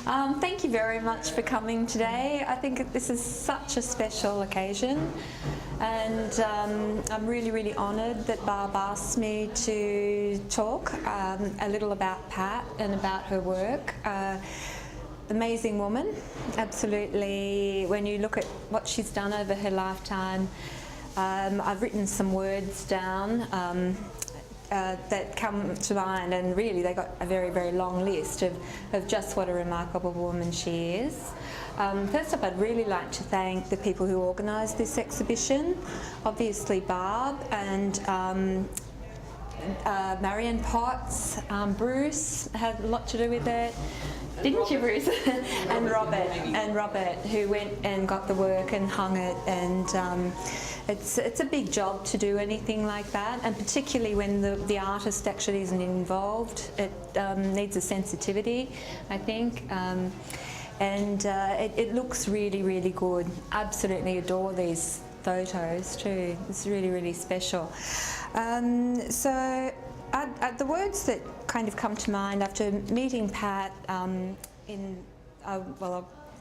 Thank you very much for coming today. I think this is such a special occasion, and I'm really honoured that Barb asked me to talk a little about Pat and about her work. Amazing woman, absolutely. When you look at what she's done over her lifetime, I've written some words down that come to mind, and really they got a very long list of just what a remarkable woman she is. First up, I'd really like to thank the people who organised this exhibition, obviously Barb and Marion Potts, Bruce had a lot to do with it. Didn't you, Bruce? and Robert, who went and got the work and hung it, and it's a big job to do anything like that, and particularly when the artist actually isn't involved. It needs a sensitivity, I think, and it looks really good. Absolutely adore these photos too. It's really special. So the words that kind of come to mind after meeting Pat well, I've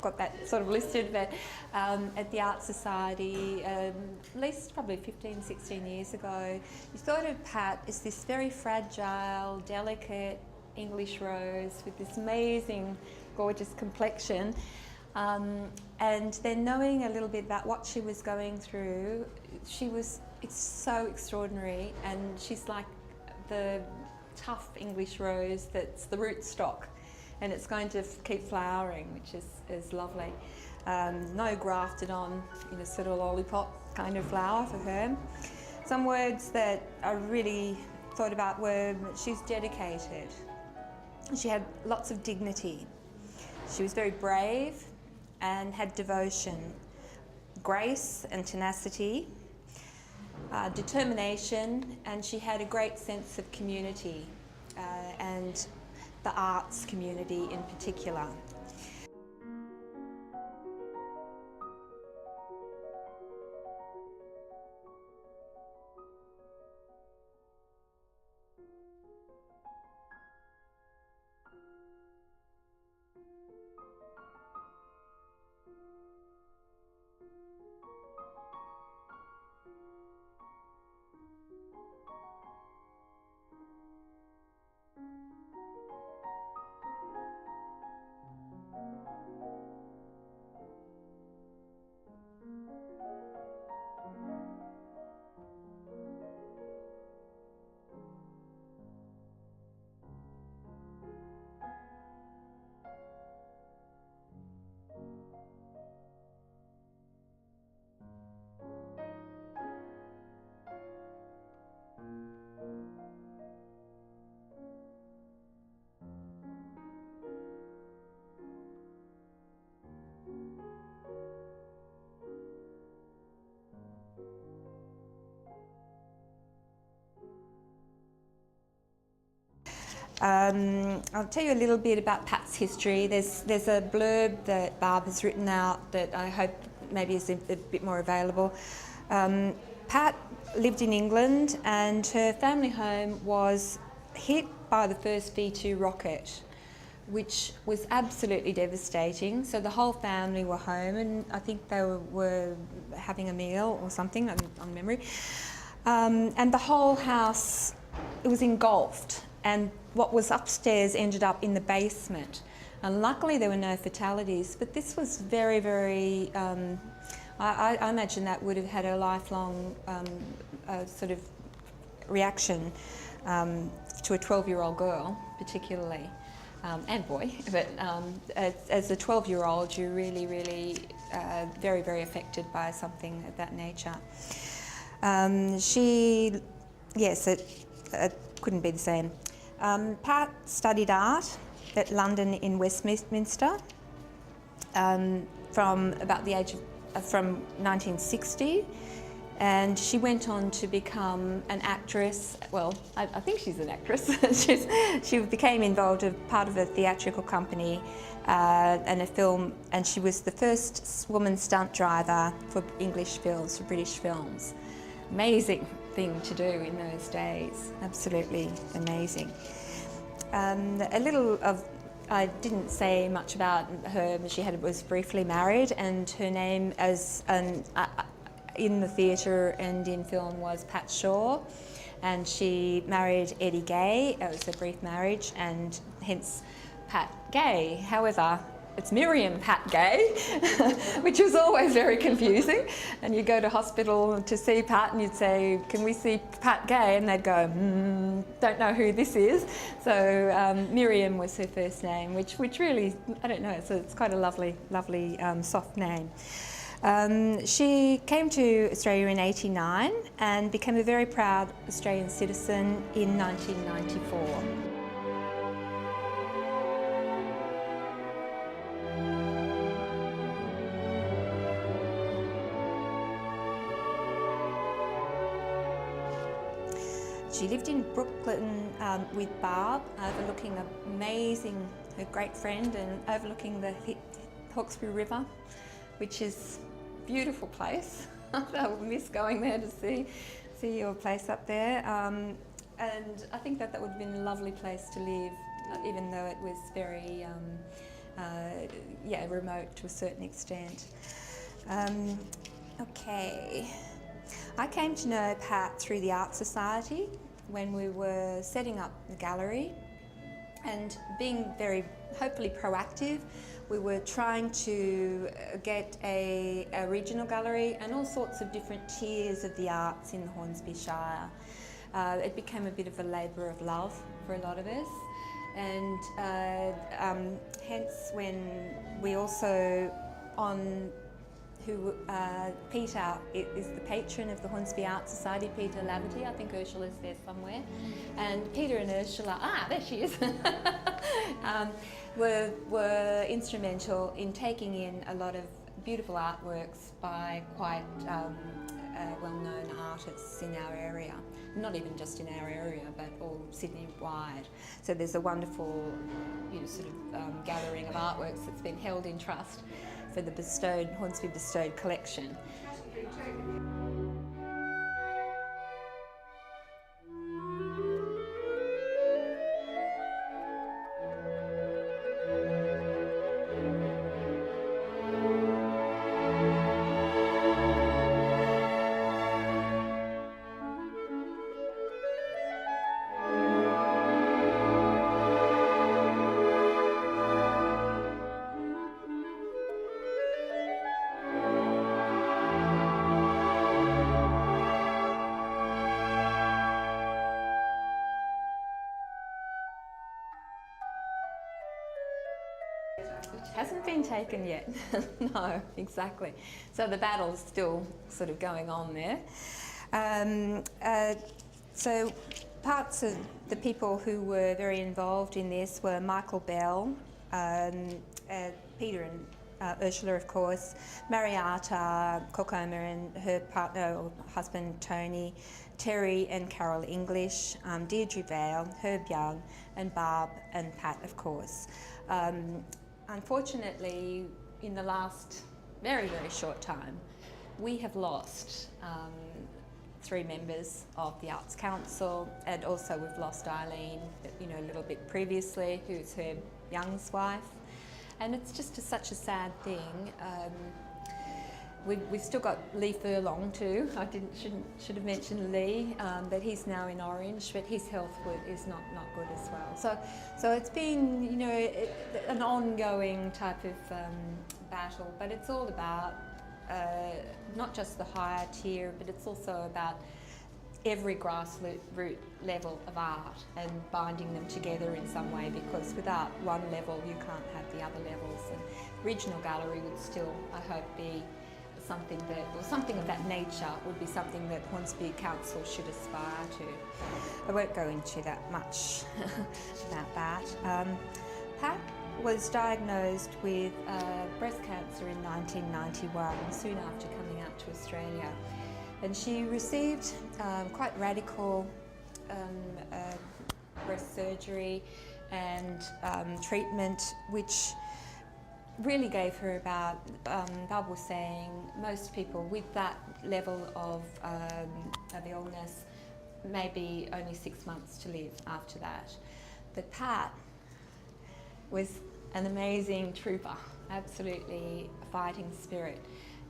got that sort of listed, but at the Art Society, at least probably 15-16 years ago, you thought of Pat as this very fragile, delicate English rose with this amazing, gorgeous complexion. And then knowing a little bit about what she was going through, it's so extraordinary, and she's like the tough English rose that's the rootstock, and it's going to keep flowering, which is lovely. No grafted on, sort of lollipop kind of flower for her. Some words that I really thought about were she's dedicated. She had lots of dignity. She was very brave and had devotion, grace and tenacity, determination, and she had a great sense of community and the arts community in particular. I'll tell you a little bit about Pat's history. There's a blurb that Barb has written out that I hope maybe is a bit more available. Pat lived in England, and her family home was hit by the first V2 rocket, which was absolutely devastating. So the whole family were home, and I think they were having a meal or something, on memory. And the whole house, it was engulfed, and what was upstairs ended up in the basement. And luckily there were no fatalities, but this was very, I imagine that would have had a lifelong sort of reaction to a 12-year-old girl, particularly, and boy, but as a 12-year-old, you're really very affected by something of that nature. It couldn't be the same. Pat studied art at London in Westminster from about the age of, from 1960, and she went on to become an actress. Well, I think she's an actress. She became involved as part of a theatrical company and a film, and she was the first woman stunt driver for English films, for British films. Amazing thing to do in those days, absolutely amazing. A little of I didn't say much about her, but she was briefly married, and her name in the theatre and in film was Pat Shaw, and she married Eddie Gaye. It was a brief marriage, and hence Pat Gaye. However, it's Miriam Pat Gaye, which was always very confusing. And you go to hospital to see Pat and you'd say, "Can we see Pat Gaye?" And they'd go, "Don't know who this is." So Miriam was her first name, which really, I don't know, it's quite a lovely soft name. She came to Australia in '89 and became a very proud Australian citizen in 1994. She lived in Brooklyn with Barb, overlooking her great friend, and overlooking the Hawkesbury River, which is a beautiful place. I will miss going there to see your place up there. And I think that would have been a lovely place to live, even though it was very remote to a certain extent. Okay. I came to know Pat through the Art Society when we were setting up the gallery, and being very, hopefully, proactive. We were trying to get a regional gallery and all sorts of different tiers of the arts in the Hornsby Shire. It became a bit of a labour of love for a lot of us, and hence when we also Peter is the patron of the Hornsby Art Society, Peter Laverty. I think Ursula's there somewhere. And Peter and Ursula, there she is, were instrumental in taking in a lot of beautiful artworks by quite well-known artists in our area. Not even just in our area, but all Sydney-wide. So there's a wonderful, gathering of artworks that's been held in trust for the Hornsby Bestowed collection. It hasn't been taken yet. No, exactly. So the battle's still sort of going on there. So parts of the people who were very involved in this were Michael Bell, Peter and Ursula, of course, Marietta Kokoma and her partner or husband Tony, Terry and Carol English, Deirdre Vale, Herb Young, and Barb and Pat, of course. Unfortunately, in the last very, very short time, we have lost 3 members of the Arts Council, and also we've lost Eileen, a little bit previously, who's Herb Young's wife. And it's just such a sad thing. We've still got Lee Furlong too. I should have mentioned Lee, but he's now in Orange, but his health is not good as well. So it's been an ongoing type of battle, but it's all about not just the higher tier, but it's also about every grassroots level of art and binding them together in some way, because without one level you can't have the other levels. And regional gallery would still, I hope, be something of that nature would be something that Hornsby Council should aspire to. I won't go into that much about that. Pat was diagnosed with breast cancer in 1991, soon after coming out to Australia. And she received quite radical breast surgery and treatment, which really gave her about, Bob was saying, most people with that level of illness, maybe only 6 months to live after that. But Pat was an amazing trooper, absolutely a fighting spirit.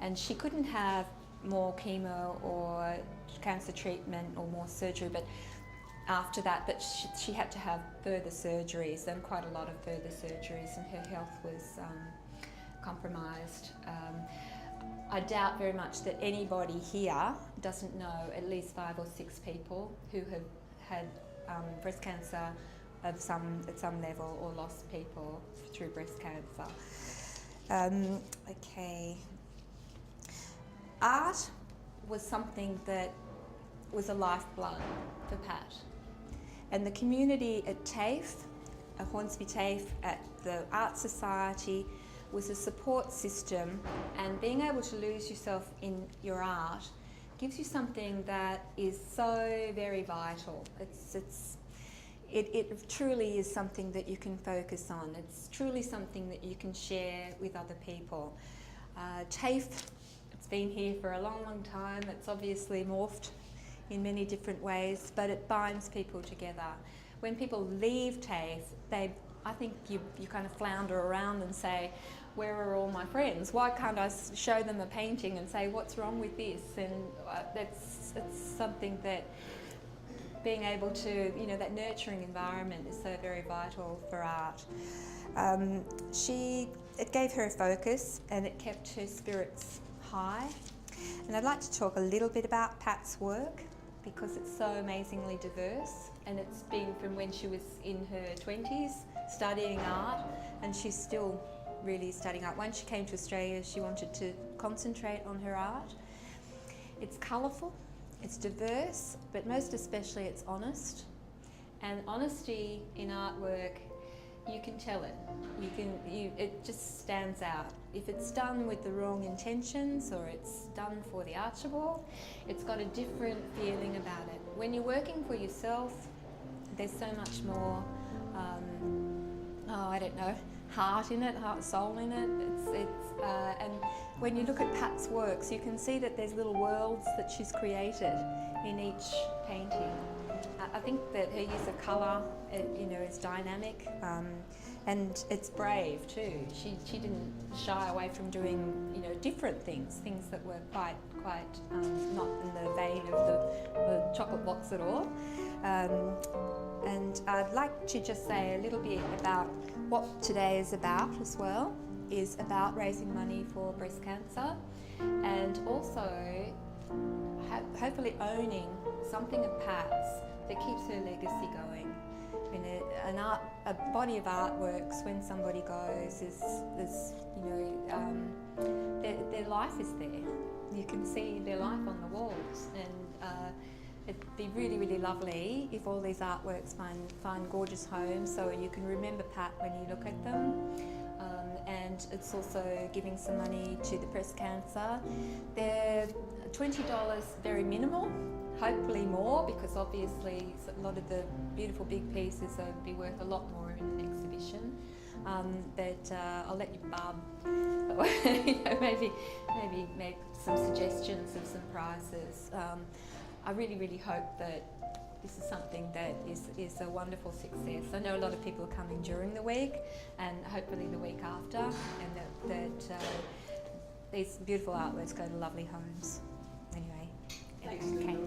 And she couldn't have more chemo or cancer treatment or more surgery, but after that, but she had to have further surgeries, and quite a lot of further surgeries, and her health was compromised. I doubt very much that anybody here doesn't know at least 5 or 6 people who have had breast cancer at some level, or lost people through breast cancer. Okay. Art was something that was a lifeblood for Pat. And the community at TAFE, at Hornsby TAFE, at the Art Society, was a support system, and being able to lose yourself in your art gives you something that is so very vital. It truly is something that you can focus on. It's truly something that you can share with other people. TAFE, it's been here for a long, long time. It's obviously morphed in many different ways, but it binds people together. When people leave TAFE, I think you kind of flounder around and say, where are all my friends? Why can't I show them a painting and say, what's wrong with this? And that's something that being able to, that nurturing environment is so very vital for art. It gave her a focus, and it kept her spirits high. And I'd like to talk a little bit about Pat's work, because it's so amazingly diverse, and it's been from when she was in her 20s studying art, and she's still really studying art. When she came to Australia, she wanted to concentrate on her art. It's colourful, it's diverse, but most especially it's honest. And honesty in artwork, you can tell it. It just stands out. If it's done with the wrong intentions, or it's done for the Archibald, it's got a different feeling about it. When you're working for yourself, there's so much more, heart in it, soul in it. And when you look at Pat's works, you can see that there's little worlds that she's created in each painting. I think that her use of colour, is dynamic, and it's brave too. She didn't shy away from doing, different things that were quite not in the vein of the chocolate box at all. And I'd like to just say a little bit about what today is about as well. Is about raising money for breast cancer, and also hopefully owning something of Pat's that keeps her legacy going. A body of artworks, when somebody goes, their life is there. You can see their life on the walls, and it'd be really, really lovely if all these artworks find gorgeous homes, so you can remember Pat when you look at them. And it's also giving some money to the breast cancer. They're $20, very minimal. Hopefully more, because obviously a lot of the beautiful big pieces would be worth a lot more in an exhibition. But I'll let you, Barb, maybe make some suggestions of some prices. I really, really hope that this is something that is a wonderful success. I know a lot of people are coming during the week, and hopefully the week after, and that these beautiful artworks go to lovely homes. Anyway, okay.